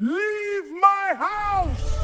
Leave my house!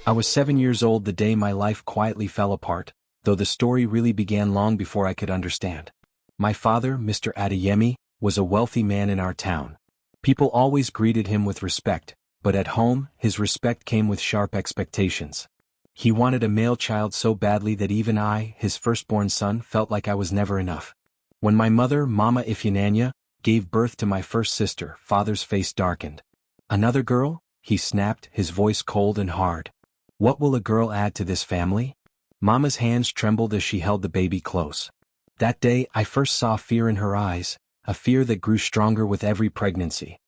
I was 7 years old the day my life quietly fell apart, though the story really began long before I could understand. My father, Mr. Adeyemi, was a wealthy man in our town. People always greeted him with respect, but at home, his respect came with sharp expectations. He wanted a male child so badly that even I, his firstborn son, felt like I was never enough. When my mother, Mama Ifeananya, gave birth to my first sister, father's face darkened. "Another girl?" he snapped, his voice cold and hard. "What will a girl add to this family?" Mama's hands trembled as she held the baby close. That day I first saw fear in her eyes, a fear that grew stronger with every pregnancy.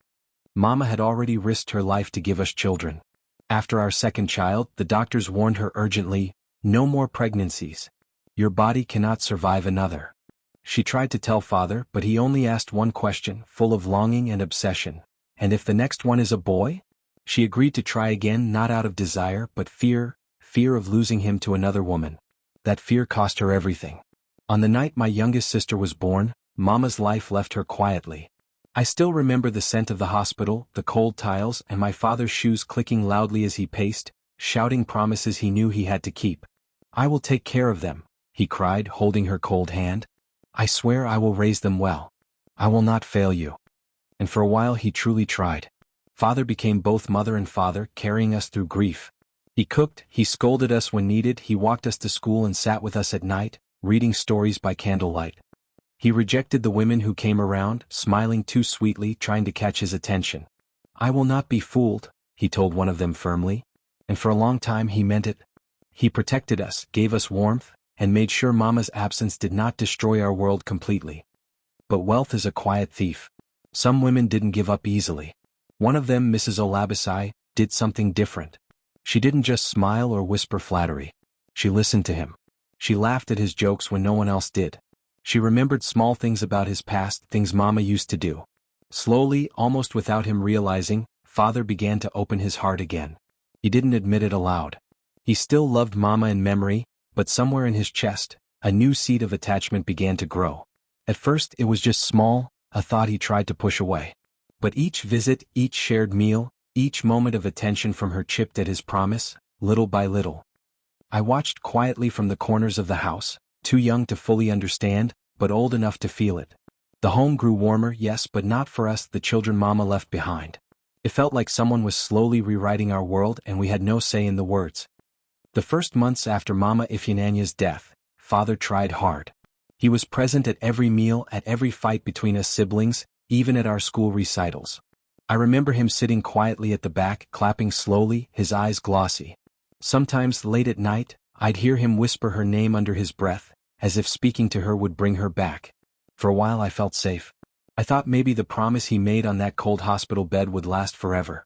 Mama had already risked her life to give us children. After our second child, the doctors warned her urgently, "No more pregnancies. Your body cannot survive another." She tried to tell father, but he only asked one question, full of longing and obsession. "And if the next one is a boy?" She agreed to try again, not out of desire, but fear of losing him to another woman. That fear cost her everything. On the night my youngest sister was born, Mama's life left her quietly. I still remember the scent of the hospital, the cold tiles, and my father's shoes clicking loudly as he paced, shouting promises he knew he had to keep. "I will take care of them," he cried, holding her cold hand. "I swear I will raise them well. I will not fail you." And for a while he truly tried. Father became both mother and father, carrying us through grief. He cooked, he scolded us when needed, he walked us to school and sat with us at night, reading stories by candlelight. He rejected the women who came around, smiling too sweetly, trying to catch his attention. "I will not be fooled," he told one of them firmly. And for a long time he meant it. He protected us, gave us warmth, and made sure Mama's absence did not destroy our world completely. But wealth is a quiet thief. Some women didn't give up easily. One of them, Mrs. Olabisi, did something different. She didn't just smile or whisper flattery. She listened to him. She laughed at his jokes when no one else did. She remembered small things about his past, things Mama used to do. Slowly, almost without him realizing, Father began to open his heart again. He didn't admit it aloud. He still loved Mama in memory, but somewhere in his chest, a new seed of attachment began to grow. At first it was just small, a thought he tried to push away. But each visit, each shared meal, each moment of attention from her chipped at his promise, little by little. I watched quietly from the corners of the house, too young to fully understand, but old enough to feel it. The home grew warmer, yes, but not for us, the children Mama left behind. It felt like someone was slowly rewriting our world and we had no say in the words. The first months after Mama Ifeanyanya's death, Father tried hard. He was present at every meal, at every fight between us siblings, even at our school recitals. I remember him sitting quietly at the back, clapping slowly, his eyes glossy. Sometimes, late at night, I'd hear him whisper her name under his breath, as if speaking to her would bring her back. For a while I felt safe. I thought maybe the promise he made on that cold hospital bed would last forever.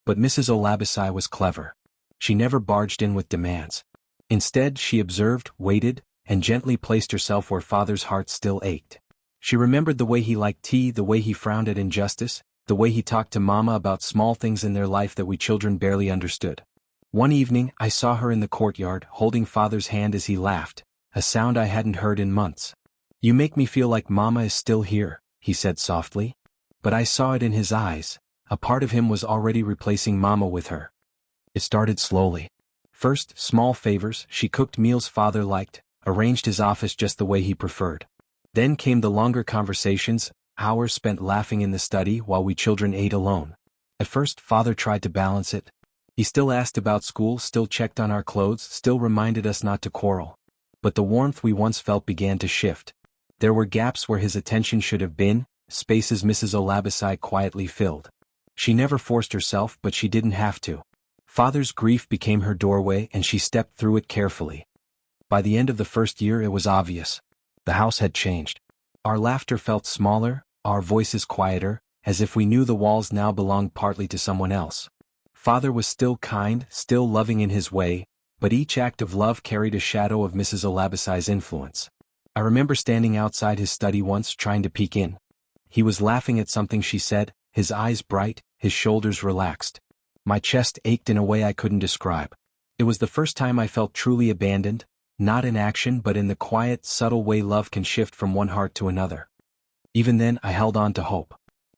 But Mrs. Olabisi was clever. She never barged in with demands. Instead, she observed, waited, and gently placed herself where Father's heart still ached. She remembered the way he liked tea, the way he frowned at injustice, the way he talked to Mama about small things in their life that we children barely understood. One evening, I saw her in the courtyard, holding Father's hand as he laughed, a sound I hadn't heard in months. "You make me feel like Mama is still here," he said softly. But I saw it in his eyes. A part of him was already replacing Mama with her. It started slowly. First, small favors. She cooked meals Father liked, arranged his office just the way he preferred. Then came the longer conversations, hours spent laughing in the study while we children ate alone. At first, Father tried to balance it. He still asked about school, still checked on our clothes, still reminded us not to quarrel. But the warmth we once felt began to shift. There were gaps where his attention should have been, spaces Mrs. Olabisi quietly filled. She never forced herself, but she didn't have to. Father's grief became her doorway and she stepped through it carefully. By the end of the first year it was obvious. The house had changed. Our laughter felt smaller, our voices quieter, as if we knew the walls now belonged partly to someone else. Father was still kind, still loving in his way, but each act of love carried a shadow of Mrs. Olabisi's influence. I remember standing outside his study once trying to peek in. He was laughing at something she said, his eyes bright, his shoulders relaxed. My chest ached in a way I couldn't describe. It was the first time I felt truly abandoned, not in action but in the quiet, subtle way love can shift from one heart to another. Even then I held on to hope.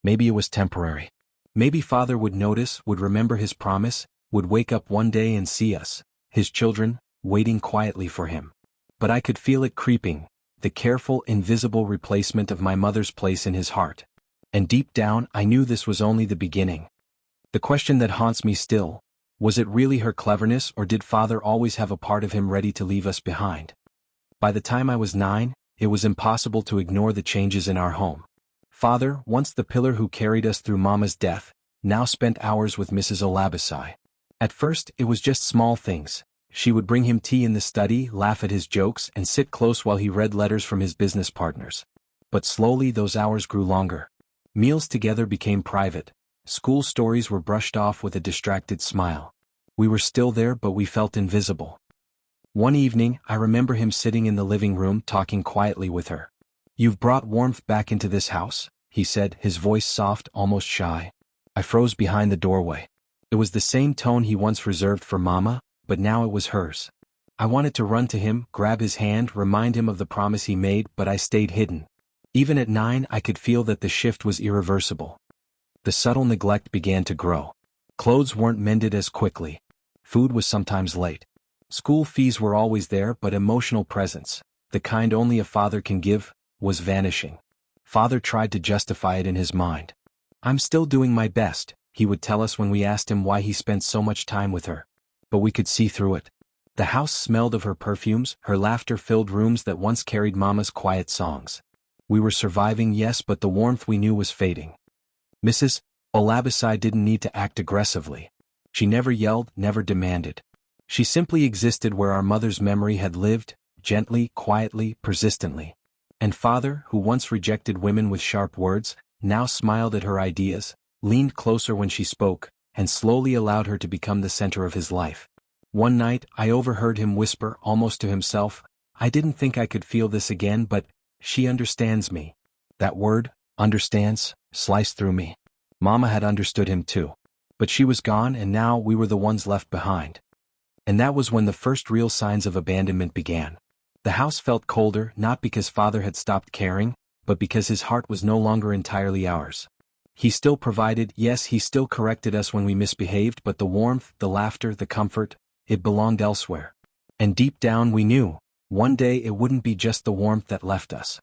Maybe it was temporary. Maybe father would notice, would remember his promise, would wake up one day and see us, his children, waiting quietly for him. But I could feel it creeping, the careful, invisible replacement of my mother's place in his heart. And deep down, I knew this was only the beginning. The question that haunts me still, was it really her cleverness, or did father always have a part of him ready to leave us behind? By the time I was 9, it was impossible to ignore the changes in our home. Father, once the pillar who carried us through Mama's death, now spent hours with Mrs. Olabisi. At first, it was just small things. She would bring him tea in the study, laugh at his jokes, and sit close while he read letters from his business partners. But slowly those hours grew longer. Meals together became private. School stories were brushed off with a distracted smile. We were still there, but we felt invisible. One evening, I remember him sitting in the living room talking quietly with her. "You've brought warmth back into this house," he said, his voice soft, almost shy. I froze behind the doorway. It was the same tone he once reserved for Mama, but now it was hers. I wanted to run to him, grab his hand, remind him of the promise he made, but I stayed hidden. Even at 9, I could feel that the shift was irreversible. The subtle neglect began to grow. Clothes weren't mended as quickly. Food was sometimes late. School fees were always there, but emotional presence, the kind only a father can give, was vanishing. Father tried to justify it in his mind. "I'm still doing my best," he would tell us when we asked him why he spent so much time with her. But we could see through it. The house smelled of her perfumes, her laughter filled rooms that once carried Mama's quiet songs. We were surviving, yes, but the warmth we knew was fading. Mrs. Olabisi didn't need to act aggressively. She never yelled, never demanded. She simply existed where our mother's memory had lived, gently, quietly, persistently. And father, who once rejected women with sharp words, now smiled at her ideas, leaned closer when she spoke, and slowly allowed her to become the center of his life. One night, I overheard him whisper, almost to himself, "I didn't think I could feel this again, but she understands me." That word, understands, sliced through me. Mama had understood him too. But she was gone, and now we were the ones left behind. And that was when the first real signs of abandonment began. The house felt colder, not because father had stopped caring, but because his heart was no longer entirely ours. He still provided, yes, he still corrected us when we misbehaved, but the warmth, the laughter, the comfort, it belonged elsewhere. And deep down we knew, one day it wouldn't be just the warmth that left us.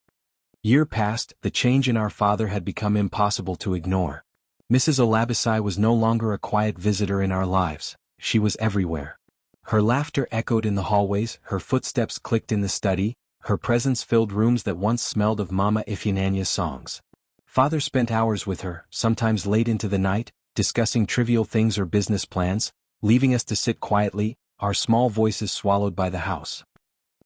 Year passed, the change in our father had become impossible to ignore. Mrs. Olabisi was no longer a quiet visitor in our lives, she was everywhere. Her laughter echoed in the hallways, her footsteps clicked in the study, her presence filled rooms that once smelled of Mama Ifeanyi's songs. Father spent hours with her, sometimes late into the night, discussing trivial things or business plans, leaving us to sit quietly, our small voices swallowed by the house.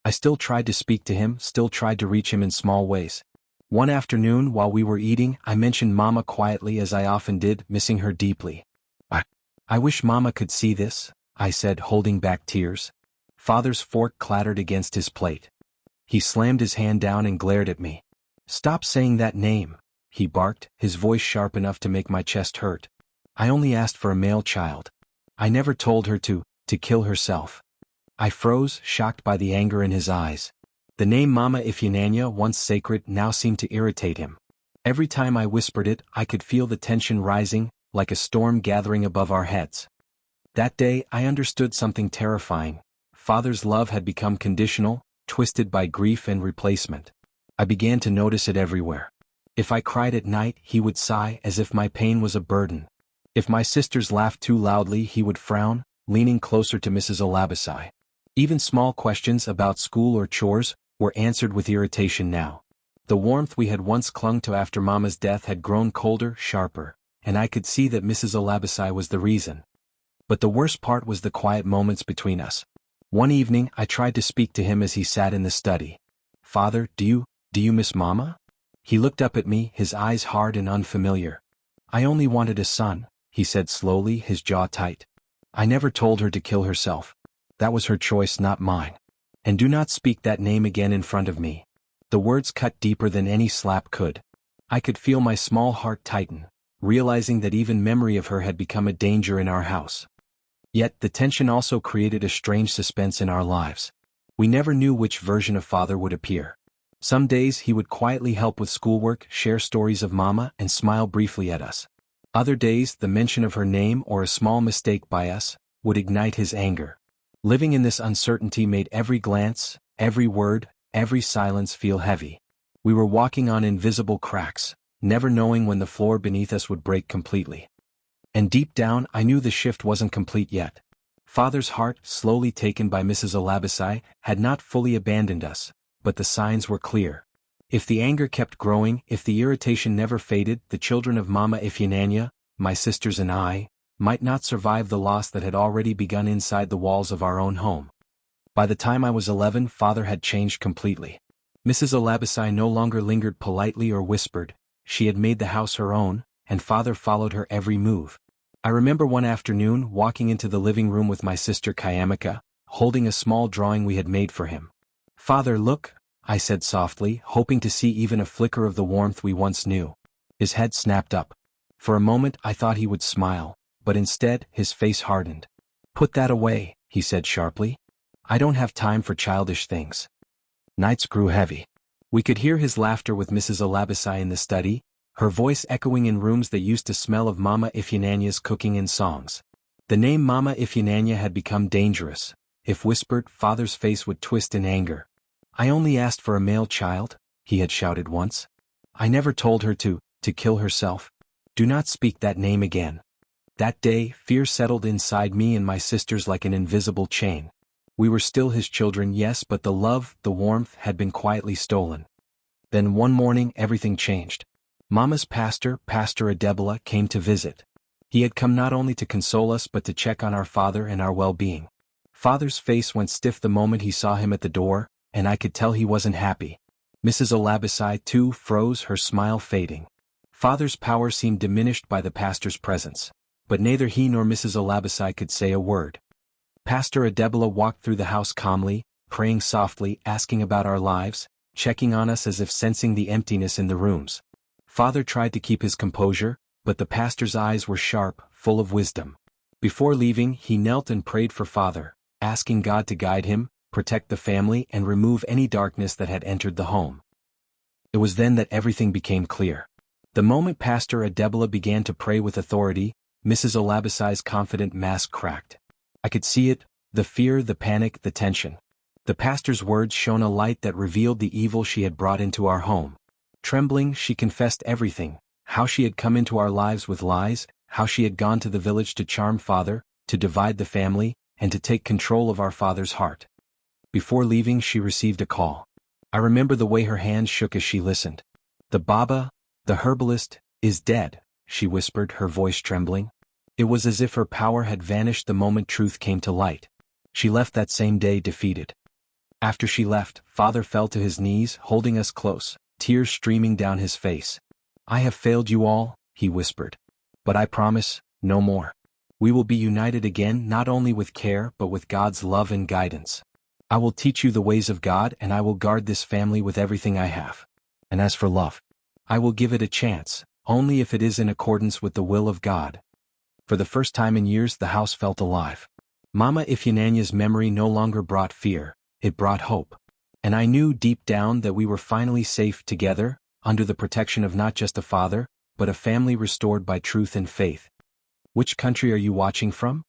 I still tried to speak to him, still tried to reach him in small ways. One afternoon, while we were eating, I mentioned Mama quietly, as I often did, missing her deeply. I wish Mama could see this," I said, holding back tears. Father's fork clattered against his plate. He slammed his hand down and glared at me. "Stop saying that name," he barked, his voice sharp enough to make my chest hurt. "I only asked for a male child. I never told her to kill herself." I froze, shocked by the anger in his eyes. The name Mama Ifeanyi, once sacred, now seemed to irritate him. Every time I whispered it, I could feel the tension rising, like a storm gathering above our heads. That day, I understood something terrifying. Father's love had become conditional, twisted by grief and replacement. I began to notice it everywhere. If I cried at night, he would sigh, as if my pain was a burden. If my sisters laughed too loudly, he would frown, leaning closer to Mrs. Olabisi. Even small questions about school or chores were answered with irritation now. The warmth we had once clung to after Mama's death had grown colder, sharper, and I could see that Mrs. Olabisi was the reason. But the worst part was the quiet moments between us. One evening, I tried to speak to him as he sat in the study. "Father, do you miss Mama?" He looked up at me, his eyes hard and unfamiliar. "I only wanted a son," he said slowly, his jaw tight. "I never told her to kill herself. That was her choice, not mine. And do not speak that name again in front of me." The words cut deeper than any slap could. I could feel my small heart tighten, realizing that even memory of her had become a danger in our house. Yet the tension also created a strange suspense in our lives. We never knew which version of father would appear. Some days he would quietly help with schoolwork, share stories of Mama, and smile briefly at us. Other days, the mention of her name or a small mistake by us would ignite his anger. Living in this uncertainty made every glance, every word, every silence feel heavy. We were walking on invisible cracks, never knowing when the floor beneath us would break completely. And deep down, I knew the shift wasn't complete yet. Father's heart, slowly taken by Mrs. Olabisi, had not fully abandoned us, but the signs were clear. If the anger kept growing, if the irritation never faded, the children of Mama Ifeananya, my sisters and I, might not survive the loss that had already begun inside the walls of our own home. By the time I was 11, Father had changed completely. Mrs. Olabisi no longer lingered politely or whispered. She had made the house her own, and Father followed her every move. I remember one afternoon walking into the living room with my sister Kayamika, holding a small drawing we had made for him. "Father, look," I said softly, hoping to see even a flicker of the warmth we once knew. His head snapped up. For a moment I thought he would smile, but instead his face hardened. "Put that away," he said sharply. "I don't have time for childish things." Nights grew heavy. We could hear his laughter with Mrs. Olabisi in the study, her voice echoing in rooms that used to smell of Mama Ifeanyanya's cooking and songs. The name Mama Ifeananya had become dangerous. If whispered, Father's face would twist in anger. "I only asked for a male child," he had shouted once. "I never told her to kill herself. Do not speak that name again." That day, fear settled inside me and my sisters like an invisible chain. We were still his children, yes, but the love, the warmth, had been quietly stolen. Then one morning everything changed. Mama's pastor, Pastor Adebola, came to visit. He had come not only to console us but to check on our father and our well-being. Father's face went stiff the moment he saw him at the door, and I could tell he wasn't happy. Mrs. Olabisi, too, froze, her smile fading. Father's power seemed diminished by the pastor's presence, but neither he nor Mrs. Olabisi could say a word. Pastor Adebola walked through the house calmly, praying softly, asking about our lives, checking on us as if sensing the emptiness in the rooms. Father tried to keep his composure, but the pastor's eyes were sharp, full of wisdom. Before leaving, he knelt and prayed for Father, asking God to guide him, protect the family, and remove any darkness that had entered the home. It was then that everything became clear. The moment Pastor Adebola began to pray with authority, Mrs. Olabisi's confident mask cracked. I could see it, the fear, the panic, the tension. The pastor's words shone a light that revealed the evil she had brought into our home. Trembling, she confessed everything, how she had come into our lives with lies, how she had gone to the village to charm Father, to divide the family, and to take control of our father's heart. Before leaving, she received a call. I remember the way her hands shook as she listened. "The Baba, the herbalist, is dead," she whispered, her voice trembling. It was as if her power had vanished the moment truth came to light. She left that same day defeated. After she left, Father fell to his knees, holding us close, tears streaming down his face. "I have failed you all," he whispered. "But I promise, no more. We will be united again, not only with care but with God's love and guidance. I will teach you the ways of God, and I will guard this family with everything I have. And as for love, I will give it a chance, only if it is in accordance with the will of God." For the first time in years, the house felt alive. Mama Ifeanyanya's memory no longer brought fear, it brought hope. And I knew deep down that we were finally safe together, under the protection of not just a father, but a family restored by truth and faith. Which country are you watching from?